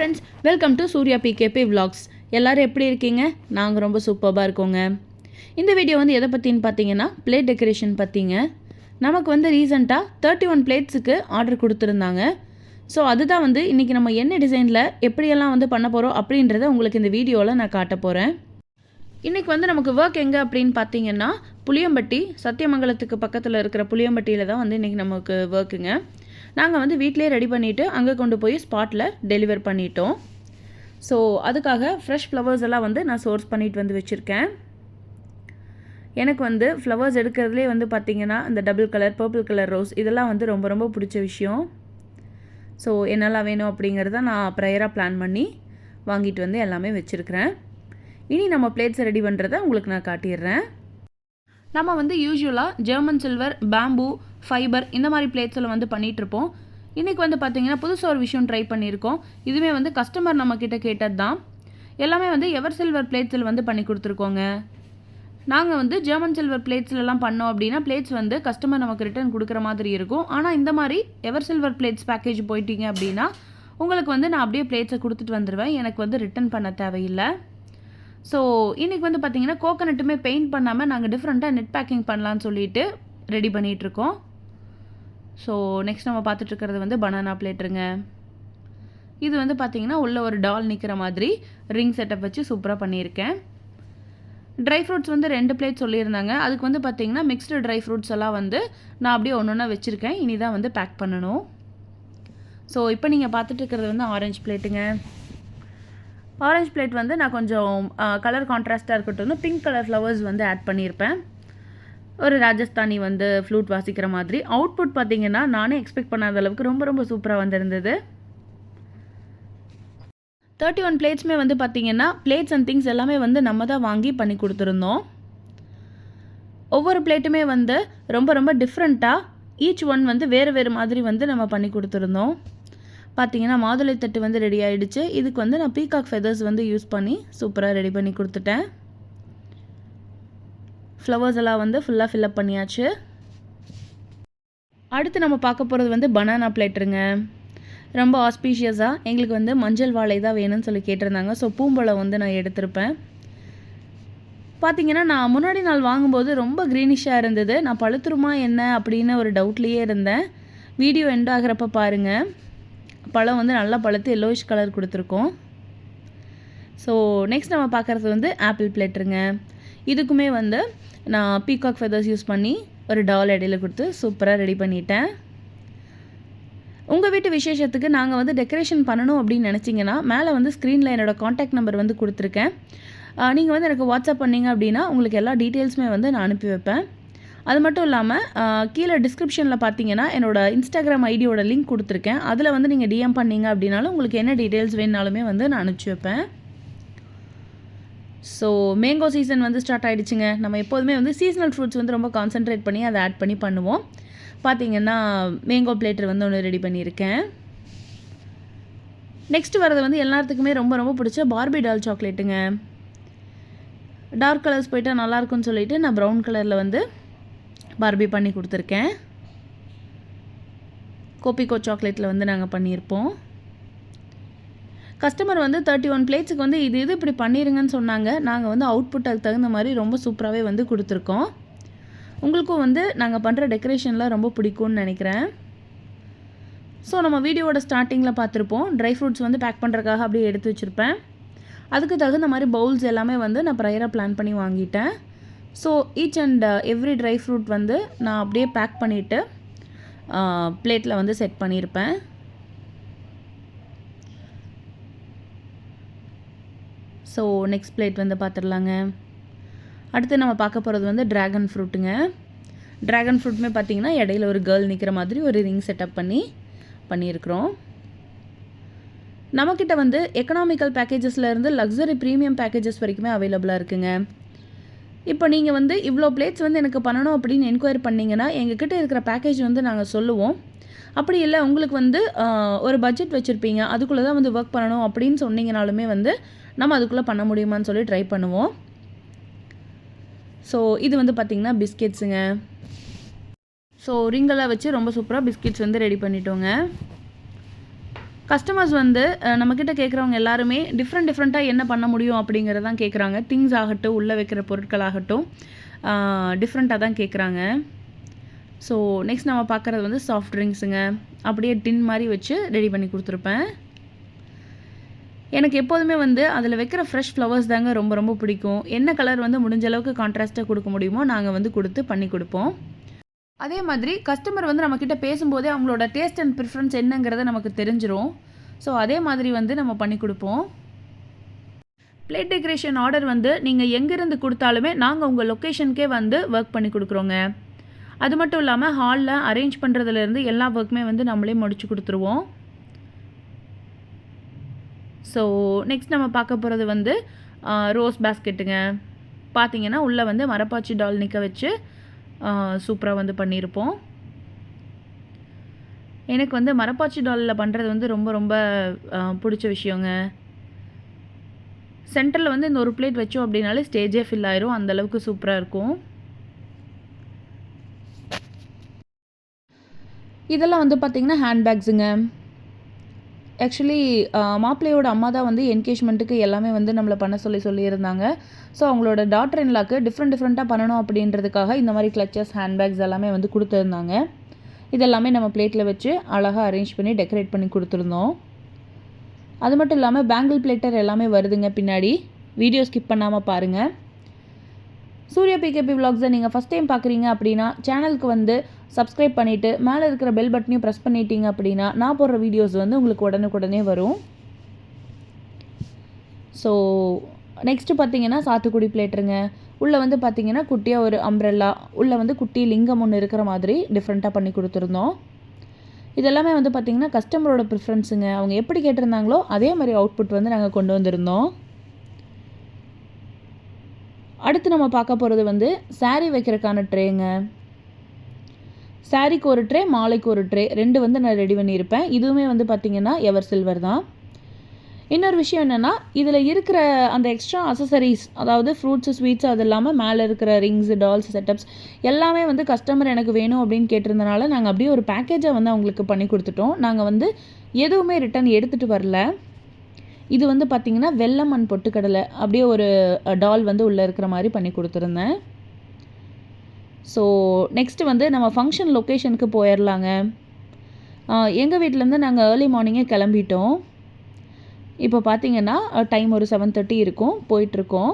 Friends, welcome to Surya PKP vlogs. எல்லோரும் எப்படி இருக்கீங்க? நாங்கள் ரொம்ப சூப்பராக இருக்கோங்க. இந்த வீடியோ வந்து எதை பற்றின்னு பார்த்தீங்கன்னா பிளேட் டெக்கரேஷன் பற்றிங்க. நமக்கு வந்து ரீசெண்டாக 31 பிளேட்ஸுக்கு ஆர்டர் கொடுத்துருந்தாங்க. ஸோ அதுதான் வந்து இன்றைக்கி நம்ம என்ன டிசைனில் எப்படியெல்லாம் வந்து பண்ண போகிறோம் அப்படின்றத உங்களுக்கு இந்த வீடியோவில் நான் காட்ட போகிறேன். இன்றைக்கி வந்து நமக்கு ஒர்க் எங்கே அப்படின்னு பார்த்தீங்கன்னா புளியம்பட்டி, சத்தியமங்கலத்துக்கு பக்கத்தில் இருக்கிற புளியம்பட்டியில் தான் வந்து இன்றைக்கி நமக்கு ஒர்க்குங்க. நாங்கள் வந்து வீட்டிலே ரெடி பண்ணிவிட்டு அங்கே கொண்டு போய் ஸ்பாட்டில் டெலிவர் பண்ணிட்டோம். ஸோ அதுக்காக ஃப்ரெஷ் ஃப்ளவர்ஸ் எல்லாம் வந்து நான் சோர்ஸ் பண்ணிட்டு வந்து வச்சுருக்கேன். எனக்கு வந்து ஃப்ளவர்ஸ் எடுக்கிறதுலே வந்து பார்த்திங்கன்னா இந்த double colour, purple colour rose இதெல்லாம் வந்து ரொம்ப ரொம்ப பிடிச்ச விஷயம். ஸோ என்னெல்லாம் வேணும் அப்படிங்கிறத நான் ப்ரையராக பிளான் பண்ணி வாங்கிட்டு வந்து எல்லாமே வச்சுருக்கிறேன். இனி நம்ம பிளேட்ஸை ரெடி பண்ணுறதை உங்களுக்கு நான் காட்டிடுறேன். நம்ம வந்து யூஸ்வலாக ஜெர்மன் சில்வர், பேம்பு, ஃபைபர் இந்த மாதிரி பிளேட்ஸில் வந்து பண்ணிகிட்ருப்போம். இன்றைக்கி வந்து பார்த்திங்கன்னா புதுசாக ஒரு விஷயம் ட்ரை பண்ணியிருக்கோம். இதுவே வந்து கஸ்டமர் நம்மக்கிட்ட கேட்டது தான். எல்லாமே வந்து எவர் சில்வர் பிளேட்ஸில் வந்து பண்ணி கொடுத்துருக்கோங்க. நாங்கள் வந்து ஜெர்மன் சில்வர் பிளேட்ஸ்லலாம் பண்ணோம் அப்படின்னா பிளேட்ஸ் வந்து கஸ்டமர் நமக்கு ரிட்டர்ன் கொடுக்குற மாதிரி இருக்கும். ஆனால் இந்த மாதிரி எவர் சில்வர் பிளேட்ஸ் பேக்கேஜ் போயிட்டீங்க அப்படின்னா உங்களுக்கு வந்து நான் அப்படியே பிளேட்ஸை கொடுத்துட்டு வந்துடுவேன். எனக்கு வந்து ரிட்டர்ன் பண்ண தேவையில்லை. ஸோ இன்றைக்கி வந்து பார்த்திங்கன்னா கோகனட்டுமே பெயிண்ட் பண்ணாமல் நாங்கள் டிஃப்ரெண்ட்டாக நெட் பேக்கிங் பண்ணலான்னு சொல்லிட்டு ரெடி பண்ணிகிட்ருக்கோம். ஸோ நெக்ஸ்ட் நம்ம பார்த்துட்ருக்கிறது வந்து பனானா பிளேட்டுருங்க. இது வந்து பார்த்திங்கன்னா உள்ளே ஒரு டால் நிற்கிற மாதிரி ரிங் செட்டப் வச்சு சூப்பராக பண்ணியிருக்கேன். ட்ரை ஃப்ரூட்ஸ் வந்து 2 பிளேட் சொல்லியிருந்தாங்க. அதுக்கு வந்து பார்த்திங்கன்னா மிக்ஸ்டு ட்ரை ஃப்ரூட்ஸ் எல்லாம் வந்து நான் அப்படியே ஒன்று ஒன்றா வச்சுருக்கேன். இனி தான் வந்து பேக் பண்ணணும். ஸோ இப்போ நீங்கள் பார்த்துட்ருக்கிறது வந்து ஆரஞ்சு பிளேட்டுங்க. ஆரஞ்சு பிளேட் வந்து நான் கொஞ்சம் கலர் கான்ட்ராஸ்ட்டாக இருக்கட்டும்னு பிங்க் கலர் ஃப்ளவர்ஸ் வந்து ஆட் பண்ணியிருப்பேன். ஒரு ராஜஸ்தானி வந்து ஃப்ளூட் வாசிக்கிற மாதிரி. அவுட்புட் பார்த்திங்கன்னா நானே எக்ஸ்பெக்ட் பண்ணாத அளவுக்கு ரொம்ப ரொம்ப சூப்பராக வந்திருந்தது. 31 பிளேட்ஸுமே வந்து பார்த்திங்கன்னா பிளேட்ஸ் அண்ட் திங்ஸ் எல்லாமே வந்து நம்ம தான் வாங்கி பண்ணி கொடுத்துருந்தோம். ஒவ்வொரு பிளேட்டுமே வந்து ரொம்ப ரொம்ப டிஃப்ரெண்ட்டாக ஈச் ஒன் வந்து வேறு வேறு மாதிரி வந்து நம்ம பண்ணி கொடுத்துருந்தோம். பார்த்திங்கன்னா மாதுளை தட்டு வந்து ரெடி ஆகிடுச்சு. இதுக்கு வந்து நான் பீகாக் ஃபெதர்ஸ் வந்து யூஸ் பண்ணி சூப்பராக ரெடி பண்ணி கொடுத்துட்டேன். ஃப்ளவர்ஸ் எல்லாம் வந்து ஃபுல்லாக ஃபில்அப் பண்ணியாச்சு. அடுத்து நம்ம பார்க்க போகிறது வந்து பனானா பிளேட்டுருங்க. ரொம்ப ஆஸ்பீஷியஸாக எங்களுக்கு வந்து மஞ்சள் வாழை தான் வேணும்னு சொல்லி கேட்டிருந்தாங்க. ஸோ பூம்பழம் வந்து நான் எடுத்திருப்பேன். பார்த்திங்கன்னா நான் முன்னாடி நாள் வாங்கும்போது ரொம்ப க்ரீனிஷாக இருந்தது. நான் பழுத்துருமா என்ன அப்படின்னு ஒரு டவுட்லேயே இருந்தேன். வீடியோ எண்ட் ஆகிறப்ப பாருங்கள், பழம் வந்து நல்லா பழுத்து எல்லோயிஷ் கலர் கொடுத்துருக்கோம். ஸோ நெக்ஸ்ட் நம்ம பார்க்குறது வந்து ஆப்பிள் பிளேட்டுருங்க. இதுக்குமே வந்து நான் பீகாக் ஃபெதர்ஸ் யூஸ் பண்ணி ஒரு டால் இடையில கொடுத்து சூப்பராக ரெடி பண்ணிட்டேன். உங்கள் வீட்டு விசேஷத்துக்கு நாங்கள் வந்து டெக்கரேஷன் பண்ணணும் அப்படின்னு நினச்சிங்கன்னா மேலே வந்து ஸ்க்ரீனில் என்னோடய காண்டாக்ட் நம்பர் வந்து கொடுத்துருக்கேன். நீங்கள் வந்து எனக்கு வாட்ஸ்அப் பண்ணிங்க அப்படின்னா உங்களுக்கு எல்லா டீட்டெயில்ஸுமே வந்து நான் அனுப்பி வைப்பேன். அது மட்டும் இல்லாமல் கீழே டிஸ்கிரிப்ஷனில் பார்த்தீங்கன்னா என்னோடய இன்ஸ்டாகிராம் ஐடியோட லிங்க் கொடுத்துருக்கேன். அதில் வந்து நீங்கள் டிஎம் பண்ணிங்க அப்படின்னாலும் உங்களுக்கு என்ன டீட்டெயில்ஸ் வேணுனாலுமே வந்து நான் அனுப்பிச்சி வைப்பேன். ஸோ மேங்கோ சீசன் வந்து ஸ்டார்ட் ஆகிடுச்சுங்க. நம்ம எப்போதுமே வந்து சீசனல் ஃப்ரூட்ஸ் வந்து ரொம்ப கான்சென்ட்ரேட் பண்ணி அதை ஆட் பண்ணி பண்ணுவோம். பார்த்திங்கன்னா மேங்கோ பிளேட்டர் வந்து ஒன்று ரெடி பண்ணியிருக்கேன். நெக்ஸ்ட்டு வரது வந்து எல்லாத்துக்குமே ரொம்ப ரொம்ப பிடிச்ச பார்பி டால் சாக்லேட்டுங்க. டார்க் கலர்ஸ் போயிட்டால் நல்லாயிருக்குன்னு சொல்லிவிட்டு நான் ப்ரௌன் கலரில் வந்து பார்பி பண்ணி கொடுத்துருக்கேன். கோபிகோ சாக்லேட்டில் வந்து நாங்கள் பண்ணியிருப்போம். கஸ்டமர் வந்து 31 பிளேட்ஸுக்கு வந்து இது இப்படி பண்ணிடுங்கன்னு சொன்னாங்க. நாங்கள் வந்து அவுட்புட் அதுக்கு தகுந்த மாதிரி ரொம்ப சூப்பராகவே வந்து கொடுத்துருக்கோம். உங்களுக்கும் வந்து நாங்கள் பண்ணுற டெக்கரேஷன்லாம் ரொம்ப பிடிக்கும்னு நினைக்கிறேன். ஸோ நம்ம வீடியோவோட ஸ்டார்டிங்கில் பார்த்துருப்போம், ட்ரை ஃப்ரூட்ஸ் வந்து பேக் பண்ணுறதுக்காக அப்படியே எடுத்து வச்சுருப்பேன். அதுக்கு தகுந்த மாதிரி பவுல்ஸ் எல்லாமே வந்து நான் ப்ரையராக பிளான் பண்ணி வாங்கிட்டேன். So each and every dry fruit வந்து நான் அப்படியே பேக் பண்ணிவிட்டு பிளேட்டில் வந்து செட் பண்ணியிருப்பேன். ஸோ நெக்ஸ்ட் பிளேட் வந்து பார்த்துடலாங்க. அடுத்து நம்ம பார்க்க போகிறது வந்து ட்ராகன் ஃப்ரூட்டுங்க. ட்ராகன் ஃப்ரூட்டுமே பார்த்திங்கன்னா இடையில ஒரு கேர்ள் நிற்கிற மாதிரி ஒரு ரிங் செட்டப் பண்ணியிருக்கிறோம். நம்மக்கிட்ட வந்து எக்கனாமிக்கல் பேக்கேஜஸ்லேருந்து லக்ஸரி ப்ரீமியம் பேக்கேஜஸ் வரைக்குமே அவைலபிளாக இருக்குங்க. இப்போ நீங்கள் வந்து இவ்வளோ பிளேட்ஸ் வந்து எனக்கு பண்ணணும் அப்படின்னு என்கொயரி பண்ணிங்கன்னா எங்ககிட்ட இருக்கிற பேக்கேஜ் வந்து நாங்கள் சொல்லுவோம். அப்படி இல்லை உங்களுக்கு வந்து ஒரு பட்ஜெட் வச்சுருப்பீங்க, அதுக்குள்ளே தான் வந்து ஒர்க் பண்ணணும் அப்படின்னு சொன்னீங்கனாலுமே வந்து நம்ம அதுக்குள்ளே பண்ண முடியுமான்னு சொல்லி ட்ரை பண்ணுவோம். ஸோ இது வந்து பார்த்திங்கன்னா பிஸ்கெட்ஸுங்க. ஸோ ரிங்கெல்லாம் வச்சு ரொம்ப சூப்பராக பிஸ்கெட்ஸ் வந்து ரெடி பண்ணிட்டோங்க. கஸ்டமர்ஸ் வந்து நம்மக்கிட்ட கேட்குறவங்க எல்லாருமே டிஃப்ரெண்ட்டாக என்ன பண்ண முடியும் அப்படிங்கிறது தான் கேட்குறாங்க. திங்ஸ் ஆகட்டும், உள்ளே வைக்கிற பொருட்களாகட்டும் டிஃப்ரெண்ட்டாக தான் கேட்குறாங்க. ஸோ நெக்ஸ்ட் நம்ம பார்க்குறது வந்து சாஃப்ட் ட்ரிங்க்ஸுங்க. அப்படியே டின் மாதிரி வச்சு ரெடி பண்ணி கொடுத்துருப்பேன். எனக்கு எப்போதுமே வந்து அதில் வைக்கிற ஃப்ரெஷ் ஃப்ளவர்ஸ் தாங்க ரொம்ப ரொம்ப பிடிக்கும். என்ன கலர் வந்து முடிஞ்ச அளவுக்கு கான்ட்ராஸ்ட்டாக கொடுக்க முடியுமோ நாங்கள் வந்து கொடுத்து பண்ணி கொடுப்போம். அதே மாதிரி கஸ்டமர் வந்து நம்மக்கிட்ட பேசும்போதே அவங்களோட டேஸ்ட் அண்ட் ப்ரிஃபரன்ஸ் என்னங்கிறத நமக்கு தெரிஞ்சிரும். ஸோ அதே மாதிரி வந்து நம்ம பண்ணி கொடுப்போம். பிளேட் டெக்கரேஷன் ஆர்டர் வந்து நீங்கள் எங்கேருந்து கொடுத்தாலுமே நாங்கள் உங்கள் லொக்கேஷனுக்கே வந்து ஒர்க் பண்ணி கொடுக்குறோங்க. அது மட்டும் இல்லாமல் ஹாலில் அரேஞ்ச் பண்ணுறதுலேருந்து எல்லா ஒர்க்குமே வந்து நம்மளே முடிச்சு கொடுத்துருவோம். ஸோ நெக்ஸ்ட் நம்ம பார்க்க போகிறது வந்து ரோஸ் பேஸ்கெட்டுங்க. பார்த்திங்கன்னா உள்ளே வந்து மரப்பாச்சி டால் நிற்க வச்சு சூப்பராக வந்து பண்ணியிருப்போம். எனக்கு வந்து மரப்பாச்சி டாலில் பண்ணுறது வந்து ரொம்ப ரொம்ப பிடிச்ச விஷயங்க. சென்டரில் வந்து இந்த ஒரு பிளேட் வச்சோம் அப்படின்னாலே ஸ்டேஜே ஃபில் ஆயிரும், அந்தளவுக்கு சூப்பராக இருக்கும். இதெல்லாம் வந்து பார்த்திங்கன்னா ஹேண்ட்பேக்ஸுங்க. ஆக்சுவலி மாப்பிள்ளையோட அம்மா தான் வந்து என்கேஜ்மெண்ட்டுக்கு எல்லாமே வந்து நம்மளை பண்ண சொல்லியிருந்தாங்க. ஸோ அவங்களோட டாட்டர் இன்லாக்கு டிஃப்ரெண்ட்டாக பண்ணணும் அப்படின்றதுக்காக இந்த மாதிரி கிளச்சஸ், ஹேண்ட்பேக்ஸ் எல்லாமே வந்து கொடுத்துருந்தாங்க. இதெல்லாமே நம்ம பிளேட்டில் வச்சு அழகாக அரேஞ்ச் பண்ணி டெக்கரேட் பண்ணி கொடுத்துருந்தோம். அது மட்டும் இல்லாமல் பேங்கிள் பிளேட்டர் எல்லாமே வருதுங்க பின்னாடி. வீடியோ ஸ்கிப் பண்ணாமல் பாருங்கள். சூர்யா பிகேபி விலாக்ஸை நீங்கள் ஃபஸ்ட் டைம் பார்க்குறீங்க அப்படின்னா சேனலுக்கு வந்து சப்ஸ்கிரைப் பண்ணிவிட்டு மேலே இருக்கிற பெல் பட்டனையும் ப்ரெஸ் பண்ணிட்டீங்க அப்படின்னா நான் போடுற வீடியோஸ் வந்து உங்களுக்கு உடனுக்குடனே வரும். ஸோ நெக்ஸ்ட்டு பார்த்தீங்கன்னா சாத்துக்குடி பிளேட்டுருங்க. உள்ளே வந்து பார்த்திங்கன்னா குட்டியாக ஒரு அம்ப்ரெல்லா, உள்ளே வந்து குட்டி லிங்கம் ஒன்று இருக்கிற மாதிரி டிஃப்ரெண்ட்டாக பண்ணி கொடுத்துருந்தோம். இதெல்லாமே வந்து பார்த்திங்கன்னா கஸ்டமரோட ப்ரிஃபரன்ஸுங்க. அவங்க எப்படி கேட்டிருந்தாங்களோ அதே மாதிரி அவுட்புட் வந்து நாங்கள் கொண்டு வந்திருந்தோம். அடுத்து நம்ம பார்க்க போகிறது வந்து சாரீ வைக்கிறதுக்கான ட்ரேங்க. சாரீக்கு ஒரு ட்ரே, மாலைக்கு ஒரு ட்ரே, 2 வந்து நான் ரெடி பண்ணியிருப்பேன். இதுவுமே வந்து பார்த்திங்கன்னா எவர் சில்வர் தான். இன்னொரு விஷயம் என்னென்னா, இதில் இருக்கிற அந்த எக்ஸ்ட்ரா அசசரிஸ், அதாவது ஃப்ரூட்ஸு, ஸ்வீட்ஸு, அது இல்லாமல் மேலே இருக்கிற ரிங்ஸு, டால்ஸ், செட்டப்ஸ் எல்லாமே வந்து கஸ்டமர் எனக்கு வேணும் அப்படின்னு கேட்டிருந்தனால நாங்கள் அப்படியே ஒரு பேக்கேஜாக வந்து அவங்களுக்கு பண்ணி கொடுத்துட்டோம். நாங்கள் வந்து எதுவுமே ரிட்டன் எடுத்துகிட்டு வரல. இது வந்து பார்த்திங்கன்னா வெல்லம் அண்ட் பொட்டுக்கடலை அப்படியே ஒரு டால் வந்து உள்ளே இருக்கிற மாதிரி பண்ணி கொடுத்துருந்தேன். ஸோ நெக்ஸ்ட்டு வந்து நம்ம ஃபங்க்ஷன் லொக்கேஷனுக்கு போயிடலாங்க. எங்கள் வீட்டிலேருந்து நாங்கள் ஏர்லி மார்னிங்கே கிளம்பிட்டோம். இப்போ பார்த்திங்கன்னா டைம் ஒரு 7:30 இருக்கும், போயிட்டுருக்கோம்.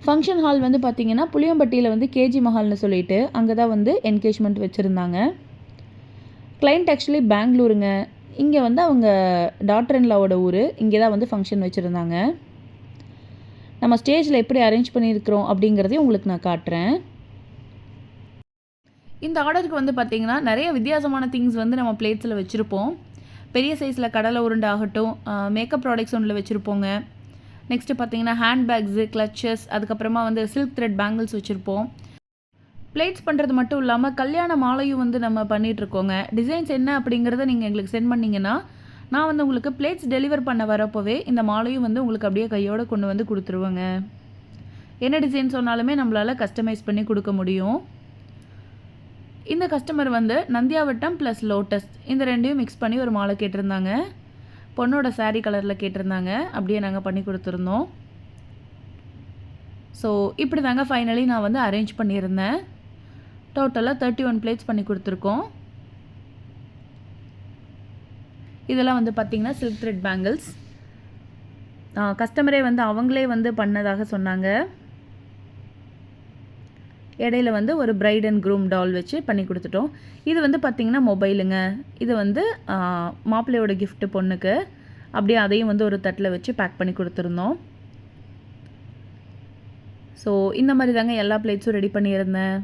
ஃபங்க்ஷன் ஹால் வந்து பார்த்திங்கன்னா புளியம்பட்டியில் வந்து கேஜி மஹால்னு சொல்லிட்டு அங்கே தான் வந்து என்கேஜ்மெண்ட் வச்சுருந்தாங்க. கிளைண்ட் ஆக்சுவலி பெங்களூருங்க. இங்கே வந்து அவங்க டாட்டர் இன்லாவோட ஊர், இங்கே தான் வந்து ஃபங்க்ஷன் வச்சுருந்தாங்க. நம்ம ஸ்டேஜில் எப்படி அரேஞ்ச் பண்ணியிருக்கிறோம் அப்படிங்கிறதையும் உங்களுக்கு நான் காட்டுறேன். இந்த ஆர்டருக்கு வந்து பார்த்திங்கன்னா நிறைய வித்தியாசமான திங்ஸ் வந்து நம்ம பிளேட்ஸில் வச்சுருப்போம். பெரிய சைஸில் கடலை உருண்டை ஆகட்டும், மேக்கப் ப்ராடக்ட்ஸ் ஒன்றில் வச்சுருப்போங்க. நெக்ஸ்ட்டு பார்த்திங்கன்னா ஹேண்ட்பேக்ஸு, கிளச்சஸ், அதுக்கப்புறமா வந்து சில்க் த்ரெட் பேங்கிள்ஸ் வச்சுருப்போம். பிளேட்ஸ் பண்ணுறது மட்டும் இல்லாமல் கல்யாண மாலையும் வந்து நம்ம பண்ணிகிட்ருக்கோங்க. டிசைன்ஸ் என்ன அப்படிங்கிறத நீங்கள் எங்களுக்கு சென்ட் பண்ணிங்கன்னா நான் வந்து உங்களுக்கு பிளேட்ஸ் டெலிவர் பண்ண வரப்போவே இந்த மாலையும் வந்து உங்களுக்கு அப்படியே கையோடு கொண்டு வந்து கொடுத்துருவேங்க. என்ன டிசைன் சொன்னாலுமே நம்மளால் கஸ்டமைஸ் பண்ணி கொடுக்க முடியும். இந்த கஸ்டமர் வந்து நந்தியாவட்டம் ப்ளஸ் லோட்டஸ் இந்த ரெண்டையும் மிக்ஸ் பண்ணி ஒரு மாலை கேட்டிருந்தாங்க. பொண்ணோட சாரீ கலரில் கேட்டிருந்தாங்க. அப்படியே நாங்கள் பண்ணி கொடுத்துருந்தோம். ஸோ இப்படி தாங்க ஃபைனலி நான் வந்து அரேஞ்ச் பண்ணியிருந்தேன். டோட்டலாக 31 பிளேட்ஸ் பண்ணி கொடுத்துருக்கோம். இதெல்லாம் வந்து பார்த்திங்கன்னா சில்க் த்ரெட் பேங்கிள்ஸ். கஸ்டமரே வந்து அவங்களே வந்து பண்ணதாக சொன்னாங்க. இடையில வந்து ஒரு பிரைட் அண்ட் க்ரூம் டால் வச்சு பண்ணி கொடுத்துட்டோம். இது வந்து பார்த்திங்கன்னா மொபைலுங்க. இது வந்து மாப்பிள்ளையோட கிஃப்ட்டு பொண்ணுக்கு. அப்படியே அதையும் வந்து ஒரு தட்டில் வச்சு பேக் பண்ணி கொடுத்துருந்தோம். ஸோ இந்த மாதிரி தாங்க எல்லா பிளேட்ஸும் ரெடி பண்ணியிருந்தேன்.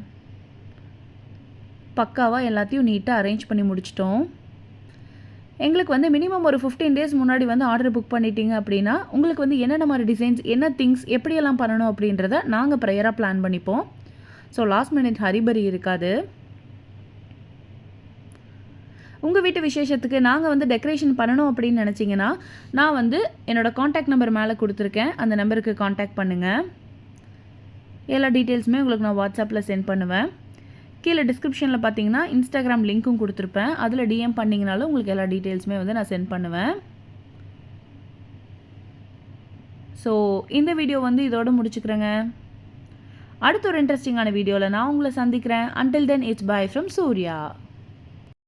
பக்காவாக எல்லாத்தையும் நீட்டாக அரேஞ்ச் பண்ணி முடிச்சிட்டோம். எங்களுக்கு வந்து மினிமம் ஒரு 15 டேஸ் முன்னாடி வந்து ஆர்டர் புக் பண்ணிட்டீங்க அப்படின்னா உங்களுக்கு வந்து என்னென்ன மாதிரி டிசைன்ஸ், என்ன திங்ஸ், எப்படியெல்லாம் பண்ணணும் அப்படின்றத நாங்கள் ப்ரையராக பிளான் பண்ணிப்போம். ஸோ லாஸ்ட் மினிட் ஹரிபரி இருக்காது. உங்கள் வீட்டு விசேஷத்துக்கு நாங்கள் வந்து டெக்கரேஷன் பண்ணணும் அப்படின்னு நினச்சிங்கன்னா நான் வந்து என்னோடய காண்டாக்ட் நம்பர் மேலே கொடுத்துருக்கேன். அந்த நம்பருக்கு காண்டாக்ட் பண்ணுங்கள். எல்லா டீட்டெயில்ஸுமே உங்களுக்கு நான் வாட்ஸ்அப்பில் சென்ட் பண்ணுவேன். கீழே டிஸ்கிரிப்ஷனில் பார்த்தீங்கன்னா இன்ஸ்டாகிராம் லிங்க்கும் கொடுத்துருப்பேன். அதில் டிஎம் பண்ணிங்கனாலும் உங்களுக்கு எல்லா டீட்டெயில்ஸுமே வந்து நான் சென்ட் பண்ணுவேன். ஸோ இந்த வீடியோ வந்து இதோட முடிச்சுக்கிறேங்க. அடுத்த ஒரு இன்ட்ரெஸ்டிங்கான வீடியோவில் நான் உங்களை சந்திக்கிறேன். Until then, it's bye from Surya.